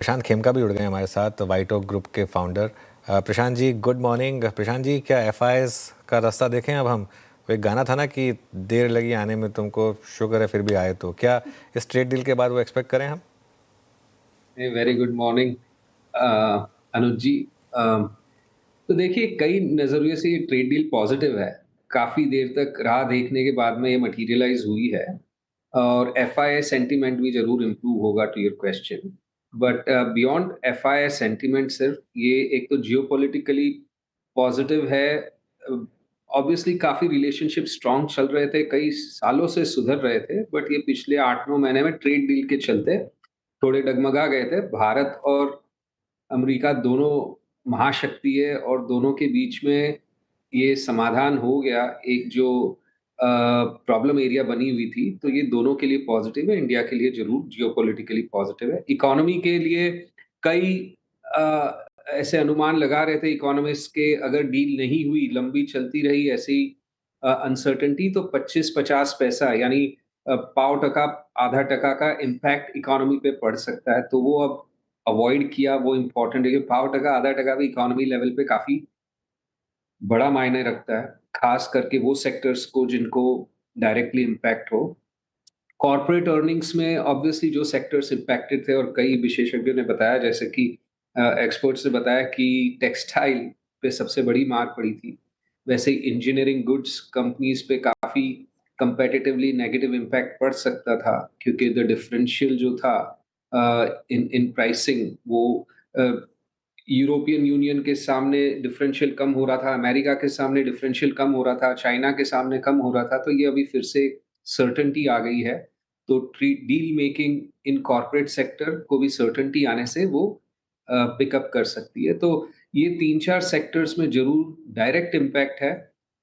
प्रशांत खेमका भी जुड़ गए हमारे साथ, वाइट ओक ग्रुप के founder. Prashant ji, good morning. Prashant ji, क्या एफआईएस का रास्ता देखें अब हम? वो एक गाना था ना कि देर लगी आने में तुमको, शुक्र है फिर भी आए। तो क्या इस ट्रेड डील के बाद वो एक्सपेक्ट करें हम? वेरी गुड मॉर्निंग अनुज जी। तो देखिए, कई नजरिए से ये ट्रेड डील पॉजिटिव है। काफी देर तक राह देखने के बाद में ये मटेरियलाइज हुई है और एफआईआई सेंटीमेंट भी जरूर इम्प्रूव होगा to your question. But beyond FII sentiment, सिर्फ ये एक तो जियोपॉलिटिकली पॉजिटिव है। ऑब्वियसली काफी रिलेशनशिप स्ट्रांग चल रहे थे, कई सालों से सुधर रहे थे, बट ये पिछले 8-9 महीने में ट्रेड डील के चलते थोड़े डगमगा गए थे। भारत और अमेरिका दोनों महाशक्ति है और दोनों के बीच में ये समाधान हो गया। एक जो प्रॉब्लम एरिया बनी हुई थी, तो ये दोनों के लिए पॉजिटिव है। इंडिया के लिए जरूर जियोपॉलिटिकली पॉजिटिव है। इकोनॉमी के लिए कई ऐसे अनुमान लगा रहे थे इकोनॉमिस्ट के, अगर डील नहीं हुई, लंबी चलती रही ऐसी अनसर्टेनिटी, तो 25-50 पैसा यानी पाव टका, आधा टका का इम्पैक्ट इकोनॉमी पे पड़ सकता है। तो वो अब अवॉइड किया। वो इम्पोर्टेंट है कि पाव टका, आधा टका भी इकोनॉमी लेवल पे काफी बड़ा मायने रखता है, खास करके वो सेक्टर्स को जिनको डायरेक्टली इम्पैक्ट हो। कॉर्पोरेट अर्निंग्स में ऑब्वियसली जो सेक्टर्स इम्पैक्टेड थे, और कई विशेषज्ञों ने बताया, जैसे कि एक्सपर्ट्स ने बताया कि टेक्सटाइल पे सबसे बड़ी मार पड़ी थी। वैसे ही इंजीनियरिंग गुड्स कंपनीज पे काफी कंपेटिटिवली नेगेटिव इम्पैक्ट पड़ सकता था, क्योंकि द डिफरेंशियल जो था इन इन प्राइसिंग, वो यूरोपियन यूनियन के सामने डिफरेंशियल कम हो रहा था, अमेरिका के सामने डिफरेंशियल कम हो रहा था, चाइना के सामने कम हो रहा था। तो ये अभी फिर से सर्टेनिटी आ गई है। तो deal making in corporate sector को भी सर्टेनिटी आने से वो पिकअप कर सकती है। तो ये 3-4 सेक्टर्स में जरूर डायरेक्ट इम्पैक्ट है,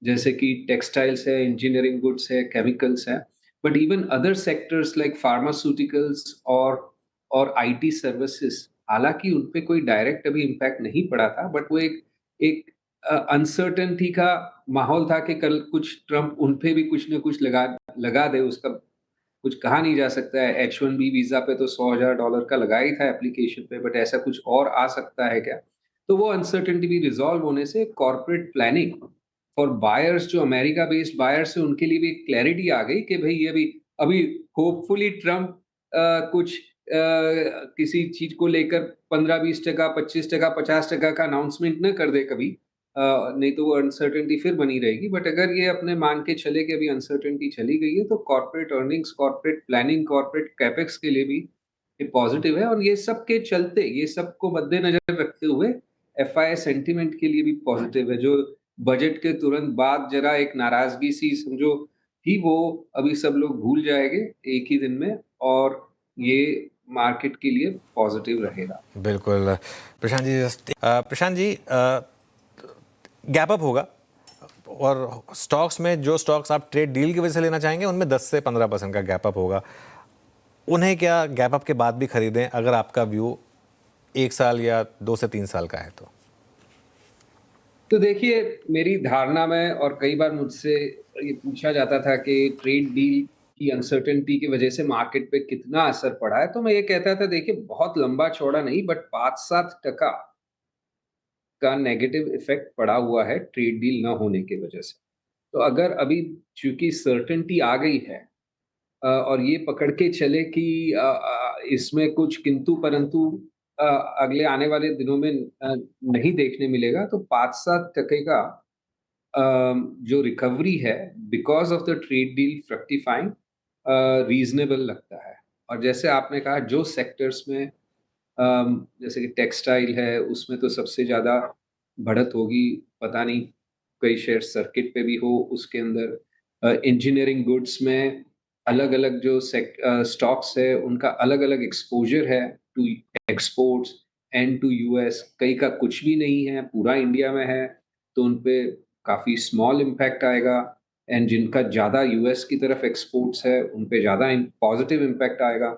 जैसे कि टेक्सटाइल्स है, इंजीनियरिंग गुड्स है, केमिकल्स है। But even other sectors like pharmaceuticals और आईटी सर्विसेज, हालांकि उन पे कोई डायरेक्ट अभी इम्पैक्ट नहीं पड़ा था, बट वो एक एक अनसर्टेनिटी का माहौल था कि कल कुछ ट्रम्प उन पे भी कुछ ना कुछ लगा लगा दे। उसका कुछ कहा नहीं जा सकता है। H1B वीजा पे तो $100,000 का लगा ही था एप्लीकेशन पे, बट ऐसा कुछ और आ सकता है क्या? तो वो अनसर्टेनिटी भी रिजॉल्व होने से कॉर्पोरेट प्लानिंग फॉर बायर्स, जो अमेरिका बेस्ड बायर्स है, उनके लिए भी एक क्लैरिटी आ गई कि भाई ये अभी अभी होपफुली ट्रम्प कुछ किसी चीज को लेकर 15-20%, 25%, 50% का अनाउंसमेंट न कर दे कभी। नहीं तो वो अनसर्टेनिटी फिर बनी रहेगी। बट अगर ये अपने मान के चले कि अभी अनसर्टेनिटी चली गई है, तो corporate earnings, corporate planning, corporate capex के लिए भी ये पॉजिटिव है। और ये सब के चलते, ये सबको मद्देनजर रखते हुए एफआईआई सेंटीमेंट के लिए भी पॉजिटिव है। जो बजट के तुरंत बाद जरा एक नाराजगी सी समझो थी, वो अभी सब लोग भूल जाएंगे एक ही दिन में, और ये मार्केट के लिए पॉजिटिव रहेगा। बिल्कुल। प्रशांत जी, प्रशांत जी, गैप अप होगा और स्टॉक्स में जो स्टॉक्स आप ट्रेड डील की वजह से लेना चाहेंगे उनमें 10 से 15% का गैप अप होगा। उन्हें क्या गैप अप के बाद भी खरीदें, अगर आपका व्यू 1 साल या 2 से 3 साल का है तो? तो देखिए, मेरी धारणा में, और कई बार मुझसे ये पूछा जाता था कि ट्रेड डील की अनसर्टेनिटी की वजह से मार्केट पे कितना असर पड़ा है, तो मैं ये कहता था, देखिए बहुत लंबा चौड़ा नहीं, बट 5-7% का नेगेटिव इफेक्ट पड़ा हुआ है ट्रेड डील ना होने की वजह से। तो अगर अभी चूंकि सर्टेनिटी आ गई है, और ये पकड़ के चले कि इसमें कुछ किंतु परंतु अ, अगले आने वाले दिनों में नहीं देखने मिलेगा, तो 5-7% का जो रिकवरी है because of the trade deal fructifying reasonable लगता है। और जैसे आपने कहा, जो सेक्टर्स में जैसे कि टेक्सटाइल है, उसमें तो सबसे ज्यादा बढ़त होगी। पता नहीं, कई शेयर सर्किट पे भी हो उसके अंदर। इंजीनियरिंग गुड्स में अलग अलग जो स्टॉक्स है, उनका अलग अलग एक्सपोजर है to exports and to US. कई का कुछ भी नहीं है, पूरा इंडिया में है, तो उन पे काफी स्मॉल इम्पैक्ट आएगा। एंड जिनका ज्यादा यूएस की तरफ एक्सपोर्ट्स है, उन पे ज्यादा पॉजिटिव इम्पैक्ट आएगा।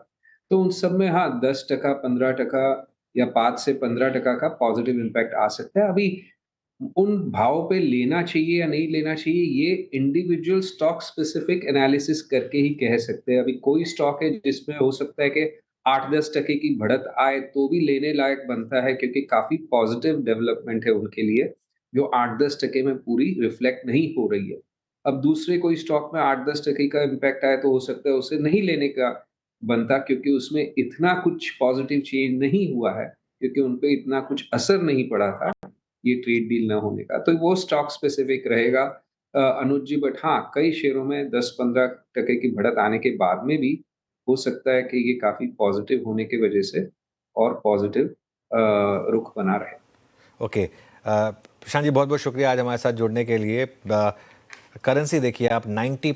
तो उन सब में हाँ, 10%, 15% या 5 से 15% का पॉजिटिव इम्पैक्ट आ सकता है। अभी उन भाव पे लेना चाहिए या नहीं लेना चाहिए, ये इंडिविजुअल स्टॉक स्पेसिफिक एनालिसिस करके ही कह सकते हैं। अभी कोई स्टॉक है जिसमें हो सकता है कि 8-10% की बढ़त आए तो भी लेने लायक बनता है, क्योंकि काफ़ी पॉज़िटिव डेवलपमेंट है उनके लिए, जो 8-10% में पूरी रिफ्लेक्ट नहीं हो रही है। अब दूसरे कोई स्टॉक में 8-10% का इम्पैक्ट आए तो हो सकता है उसे नहीं लेने का बनता, क्योंकि उसमें इतना कुछ पॉज़िटिव चेंज नहीं हुआ है, क्योंकि उन पे इतना कुछ असर नहीं पड़ा था, ये ट्रेड डील ना होने का। तो वो स्टॉक स्पेसिफिक रहेगा अनुज जी, बट हाँ, कई शेयरों में 10-15% की बढ़त आने के बाद में भी हो सकता है कि ये काफ़ी पॉज़िटिव होने की वजह से और पॉज़िटिव रुख बना रहे। ओके, प्रशांत जी बहुत बहुत शुक्रिया आज हमारे साथ जुड़ने के लिए। करेंसी देखिए आप 90